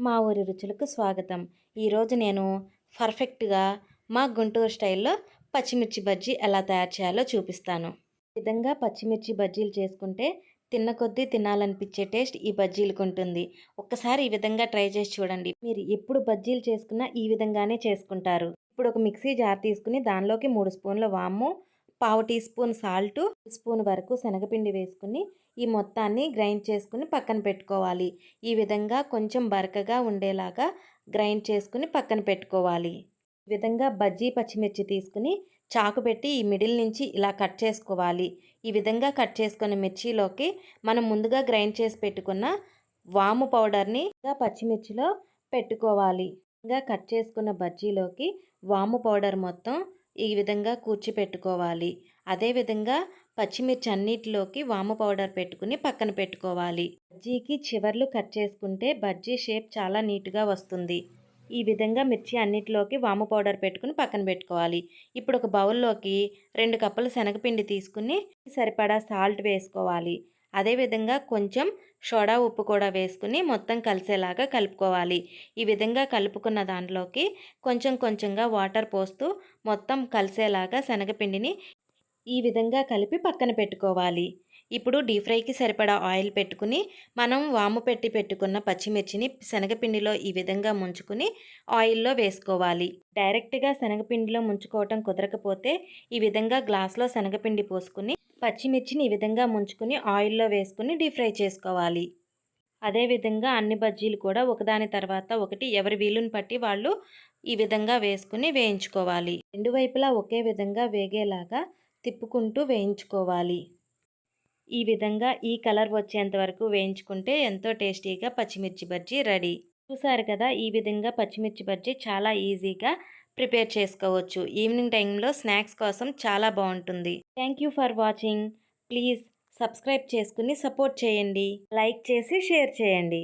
మా ఊరి రుచులకు స్వాగతం. ఈరోజు నేను పర్ఫెక్ట్‌గా మా గుంటూరు స్టైల్‌లో పచ్చిమిర్చి బజ్జీ ఎలా తయారు చేయాలో చూపిస్తాను. ఈ విధంగా పచ్చిమిర్చి బజ్జీలు చేసుకుంటే తిన్న కొద్దీ తినాలనిపించే టేస్ట్ ఈ బజ్జీలకుంటుంది. ఒక్కసారి ఈ విధంగా ట్రై చేసి చూడండి. మీరు ఎప్పుడు బజ్జీలు చేసుకున్నా ఈ విధంగానే చేసుకుంటారు. ఇప్పుడు ఒక మిక్సీ జార్ తీసుకుని దానిలోకి 3 స్పూన్ల వాము, పావు టీ స్పూన్ సాల్టు, స్పూన్ వరకు శనగపిండి వేసుకుని ఈ మొత్తాన్ని గ్రైండ్ చేసుకుని పక్కన పెట్టుకోవాలి. ఈ విధంగా కొంచెం బరకగా ఉండేలాగా గ్రైండ్ చేసుకుని పక్కన పెట్టుకోవాలి. ఈ విధంగా బజ్జీ పచ్చిమిర్చి తీసుకుని చాకు పెట్టి ఈ మిడిల్ నుంచి ఇలా కట్ చేసుకోవాలి. ఈ విధంగా కట్ చేసుకున్న మిర్చిలోకి మనం ముందుగా గ్రైండ్ చేసి పెట్టుకున్న వాము పౌడర్ని పచ్చిమిర్చిలో పెట్టుకోవాలి. ఇంకా కట్ చేసుకున్న బజ్జీలోకి వాము పౌడర్ మొత్తం ఈ విధంగా కూర్చిపెట్టుకోవాలి. అదేవిధంగా పచ్చిమిర్చి అన్నిటిలోకి వాము పౌడర్ పెట్టుకుని పక్కన పెట్టుకోవాలి. బజ్జీకి చివర్లు కట్ చేసుకుంటే బజ్జీ షేప్ చాలా నీట్గా వస్తుంది. ఈ విధంగా మిర్చి అన్నిటిలోకి వాము పౌడర్ పెట్టుకుని పక్కన పెట్టుకోవాలి. ఇప్పుడు ఒక బౌల్లోకి 2 కప్పుల శనగపిండి తీసుకుని సరిపడా సాల్ట్ వేసుకోవాలి. అదేవిధంగా కొంచెం సోడా ఉప్పు కూడా వేసుకుని మొత్తం కలిసేలాగా కలుపుకోవాలి. ఈ విధంగా కలుపుకున్న దాంట్లోకి కొంచెం కొంచెంగా వాటర్ పోస్తూ మొత్తం కలిసేలాగా శనగపిండిని ఈ విధంగా కలిపి పక్కన పెట్టుకోవాలి. ఇప్పుడు డీప్ ఫ్రైకి సరిపడా ఆయిల్ పెట్టుకుని మనం వాము పెట్టి పెట్టుకున్న పచ్చిమిర్చిని శనగపిండిలో ఈ విధంగా ముంచుకుని ఆయిల్లో వేసుకోవాలి. డైరెక్ట్గా శనగపిండిలో ముంచుకోవటం కుదరకపోతే ఈ విధంగా గ్లాస్లో శనగపిండి పోసుకుని పచ్చిమిర్చిని ఈ విధంగా ముంచుకుని ఆయిల్లో వేసుకుని డీప్ ఫ్రై చేసుకోవాలి. అదేవిధంగా అన్ని బజ్జీలు కూడా ఒకదాని తర్వాత ఒకటి ఎవరి వీలుని బట్టి వాళ్ళు ఈ విధంగా వేసుకుని వేయించుకోవాలి. రెండు వైపులా ఒకే విధంగా వేగేలాగా తిప్పుకుంటూ వేయించుకోవాలి. ఈ విధంగా ఈ కలర్ వచ్చేంత వరకు వేయించుకుంటే ఎంతో టేస్టీగా పచ్చిమిర్చి బజ్జీ రెడీ. చూసారు కదా, ఈ విధంగా పచ్చిమిర్చి బజ్జీ చాలా ఈజీగా ప్రిపేర్ చేసుకోవచ్చు. ఈవినింగ్ టైంలో స్నాక్స్ కోసం చాలా బాగుంటుంది. Thank you for watching. Please subscribe చేసుకుని సపోర్ట్ చేయండి. లైక్ చేసి షేర్ చేయండి.